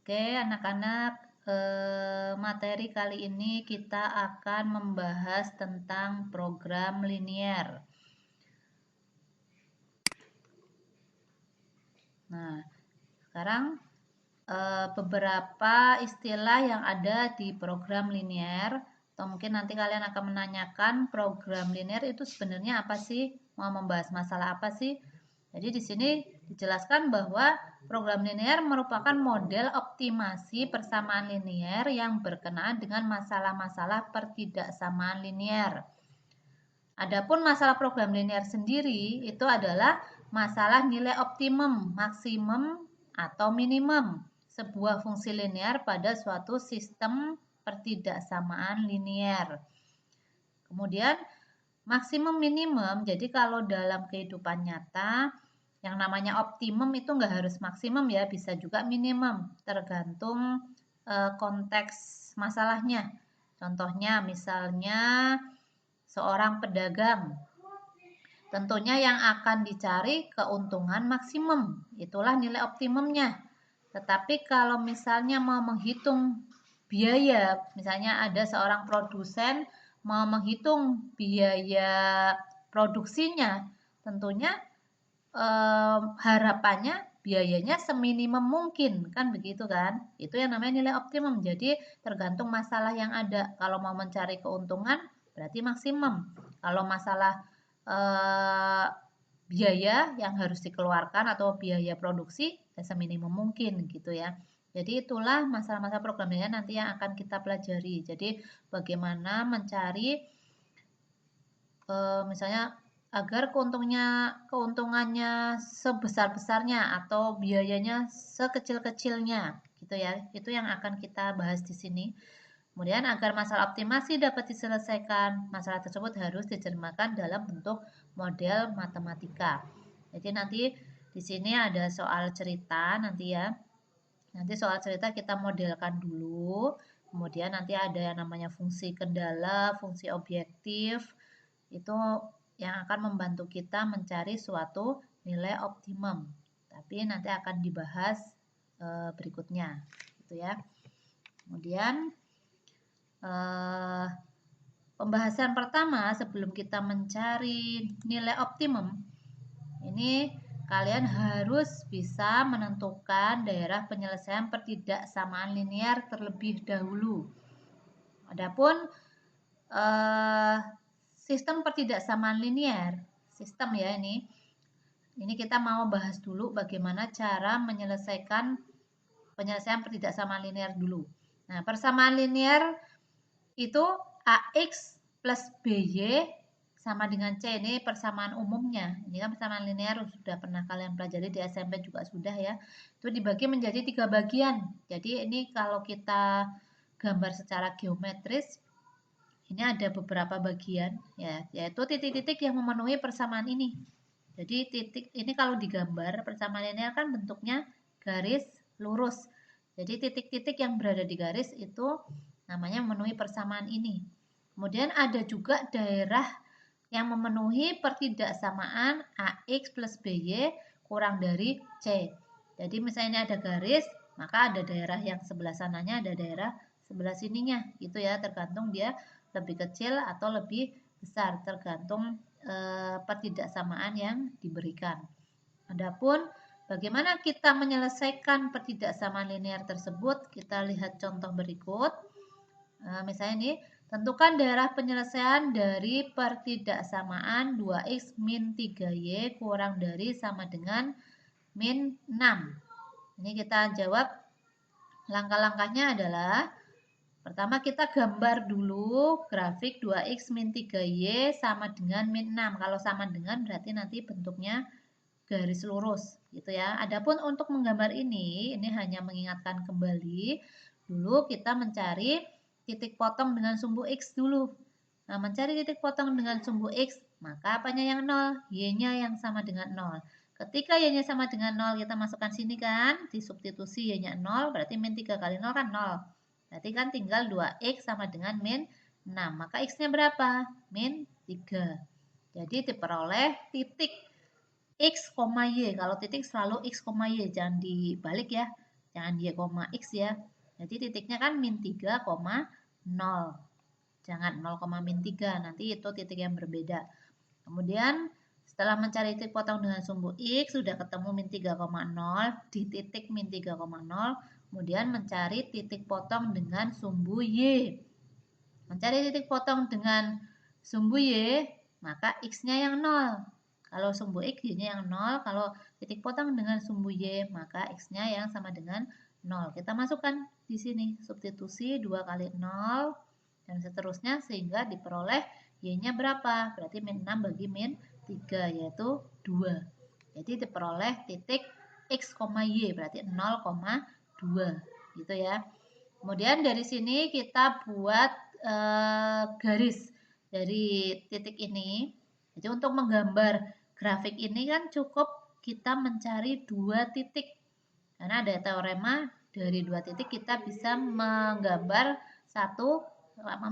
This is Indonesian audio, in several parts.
Oke, anak-anak, materi kali ini kita akan membahas tentang program linier. Nah, sekarang beberapa istilah yang ada di program linier, atau mungkin nanti kalian akan menanyakan program linier itu sebenarnya apa sih? Mau membahas masalah apa sih? Jadi di sini dijelaskan bahwa program linier merupakan model optimasi persamaan linier yang berkenaan dengan masalah-masalah pertidaksamaan linier. Adapun masalah program linier sendiri itu adalah masalah nilai optimum, maksimum, atau minimum sebuah fungsi linier pada suatu sistem pertidaksamaan linier. Kemudian maksimum minimum, jadi kalau dalam kehidupan nyata yang namanya optimum itu nggak harus maksimum ya, bisa juga minimum, tergantung konteks masalahnya. Contohnya misalnya seorang pedagang, tentunya yang akan dicari keuntungan maksimum, itulah nilai optimumnya. Tetapi kalau misalnya mau menghitung biaya, misalnya ada seorang produsen mau menghitung biaya produksinya, tentunya harapannya biayanya seminimum mungkin, kan begitu kan? Itu yang namanya nilai optimum. Jadi tergantung masalah yang ada. Kalau mau mencari keuntungan berarti maksimum. Kalau masalah biaya yang harus dikeluarkan atau biaya produksi ya seminimum mungkin gitu ya. Jadi itulah masalah-masalah programnya nanti yang akan kita pelajari. Jadi bagaimana mencari misalnya agar keuntungannya sebesar-besarnya atau biayanya sekecil-kecilnya gitu ya. Itu yang akan kita bahas di sini. Kemudian agar masalah optimasi dapat diselesaikan, masalah tersebut harus diterjemahkan dalam bentuk model matematika. Jadi nanti di sini ada soal cerita nanti ya. Nanti soal cerita kita modelkan dulu. Kemudian nanti ada yang namanya fungsi kendala, fungsi objektif. Itu yang akan membantu kita mencari suatu nilai optimum. Tapi nanti akan dibahas berikutnya, gitu ya. Kemudian pembahasan pertama sebelum kita mencari nilai optimum, ini kalian harus bisa menentukan daerah penyelesaian pertidaksamaan linier terlebih dahulu. Adapun sistem pertidaksamaan linier, sistem ya ini kita mau bahas dulu bagaimana cara menyelesaikan penyelesaian pertidaksamaan linier dulu. Nah, persamaan linier itu AX plus BY sama dengan C, ini persamaan umumnya. Ini kan persamaan linier sudah pernah kalian pelajari di SMP juga sudah ya. Itu dibagi menjadi 3 bagian. Jadi ini kalau kita gambar secara geometris, ini ada beberapa bagian ya, yaitu titik-titik yang memenuhi persamaan ini. Jadi titik ini kalau digambar persamaan linier kan bentuknya garis lurus. Jadi titik-titik yang berada di garis itu namanya memenuhi persamaan ini. Kemudian ada juga daerah yang memenuhi pertidaksamaan AX plus BY kurang dari C. Jadi misalnya ini ada garis, maka ada daerah yang sebelah sananya, ada daerah sebelah sininya, gitu ya, tergantung dia lebih kecil atau lebih besar, tergantung pertidaksamaan yang diberikan. Adapun bagaimana kita menyelesaikan pertidaksamaan linier tersebut, kita lihat contoh berikut. Misalnya ini, tentukan daerah penyelesaian dari pertidaksamaan 2x min 3y kurang dari sama dengan min 6. Ini kita jawab, langkah-langkahnya adalah pertama kita gambar dulu grafik 2x min 3y sama dengan min 6. Kalau sama dengan berarti nanti bentuknya garis lurus gitu ya. Adapun untuk menggambar ini hanya mengingatkan kembali dulu kita mencari titik potong dengan sumbu X dulu. Nah, mencari titik potong dengan sumbu X, maka apanya yang 0? Y-nya yang sama dengan 0. Ketika Y-nya sama dengan 0, kita masukkan sini kan, disubstitusi Y-nya 0, berarti min 3 kali 0 kan 0. Berarti kan tinggal 2X sama dengan min 6. Maka X-nya berapa? Min 3. Jadi diperoleh titik X, Y. Kalau titik selalu X, Y, jangan dibalik ya. jangan Y, X ya. Jadi titiknya kan min 3,0. Jangan 0,-3, nanti itu titik yang berbeda. Kemudian setelah mencari titik potong dengan sumbu X, sudah ketemu min 3,0 di titik min 3,0. Kemudian mencari titik potong dengan sumbu Y. Mencari titik potong dengan sumbu Y, maka X-nya yang 0. Kalau sumbu X, Y-nya yang 0. Kalau titik potong dengan sumbu Y, maka X-nya yang sama dengan 0. Kita masukkan di sini, substitusi 2 kali 0, dan seterusnya, sehingga diperoleh Y-nya berapa? Berarti min 6 bagi min 3, yaitu 2. Jadi diperoleh titik X, Y, berarti 0,2. Gitu ya. Kemudian dari sini kita buat garis dari titik ini. Jadi untuk menggambar grafik ini kan cukup kita mencari 2 titik. Karena ada teorema dari 2 titik kita bisa menggambar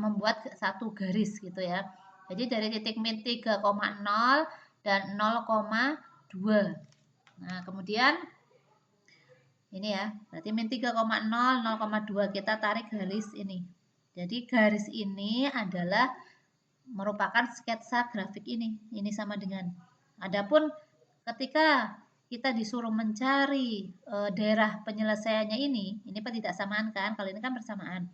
membuat satu garis gitu ya. Jadi dari titik min 3,0 dan 0,2. Nah, kemudian ini ya, berarti min 3,0, 0,2 kita tarik garis ini. Jadi garis ini adalah merupakan sketsa grafik ini. Ini sama dengan. Adapun ketika kita disuruh mencari daerah penyelesaiannya ini pertidaksamaan kan, kalau ini kan bersamaan.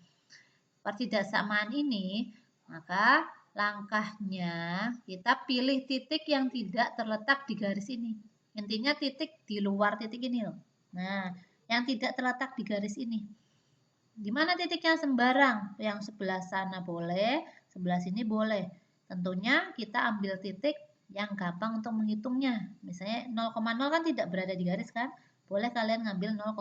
Pertidaksamaan ini, maka langkahnya kita pilih titik yang tidak terletak di garis ini. Intinya titik di luar titik ini loh. Nah, yang tidak terletak di garis ini. Di mana titiknya sembarang? Yang sebelah sana boleh, sebelah sini boleh. Tentunya kita ambil titik yang gampang untuk menghitungnya. Misalnya 0,0 kan tidak berada di garis kan? Boleh kalian ngambil 0,0.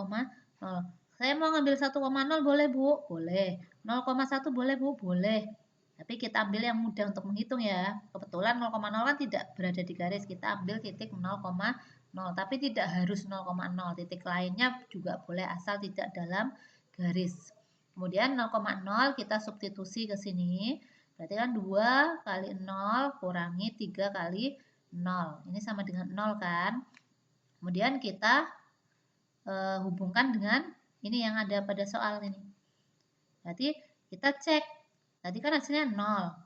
Saya mau ngambil 1,0 boleh Bu? Boleh. 0,1 boleh Bu? Boleh. Tapi kita ambil yang mudah untuk menghitung ya. Kebetulan 0,0 kan tidak berada di garis. Kita ambil titik 0,0. Tapi tidak harus 0,0. Titik lainnya juga boleh asal tidak dalam garis. Kemudian 0,0 kita substitusi ke sini. Berarti kan 2 kali 0 kurangi 3 kali 0. Ini sama dengan 0 kan. Kemudian kita hubungkan dengan ini yang ada pada soal ini. Berarti kita cek. Tadi kan hasilnya 0.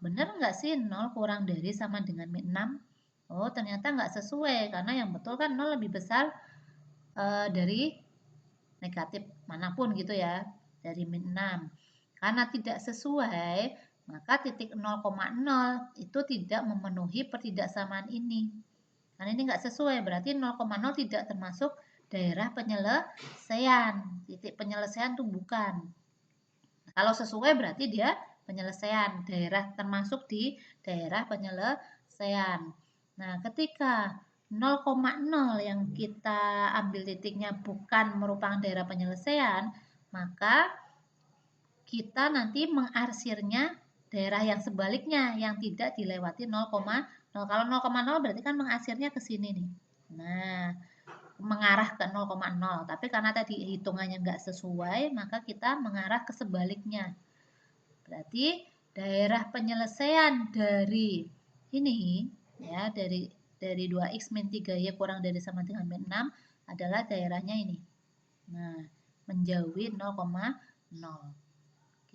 Benar nggak sih 0 kurang dari sama dengan min 6? Oh, ternyata nggak sesuai. Karena yang betul kan 0 lebih besar dari negatif manapun gitu ya, dari min 6. Karena tidak sesuai, maka titik 0,0 itu tidak memenuhi pertidaksamaan ini. Karena ini nggak sesuai, berarti 0,0 tidak termasuk daerah penyelesaian. Titik penyelesaian itu bukan. Kalau sesuai berarti dia penyelesaian, daerah termasuk di daerah penyelesaian. Nah, ketika 0,0 yang kita ambil titiknya bukan merupakan daerah penyelesaian, maka kita nanti mengarsirnya daerah yang sebaliknya yang tidak dilewati 0,0. Kalau 0,0 berarti kan mengarsirnya ke sini nih. Nah, mengarah ke 0,0. Tapi karena tadi hitungannya nggak sesuai, maka kita mengarah ke sebaliknya. Berarti daerah penyelesaian dari ini ya, dari 2x min 3y kurang dari sama dengan min 6 adalah daerahnya ini. Nah, menjauhi 0,0.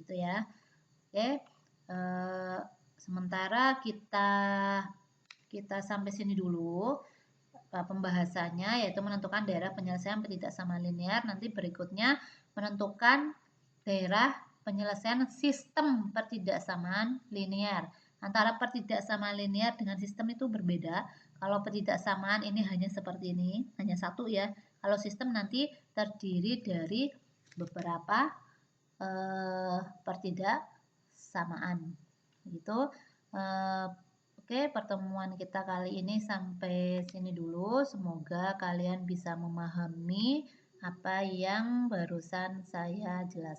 Gitu ya. Oke. Sementara kita sampai sini dulu pembahasannya, yaitu menentukan daerah penyelesaian pertidaksamaan linear. Nanti berikutnya menentukan daerah penyelesaian sistem pertidaksamaan linear. Antara pertidaksamaan linear dengan sistem itu berbeda. Kalau pertidaksamaan ini hanya seperti ini, hanya satu ya. Kalau sistem nanti terdiri dari beberapa pertidaksamaan. Gitu. Oke, pertemuan kita kali ini sampai sini dulu. Semoga kalian bisa memahami apa yang barusan saya jelaskan.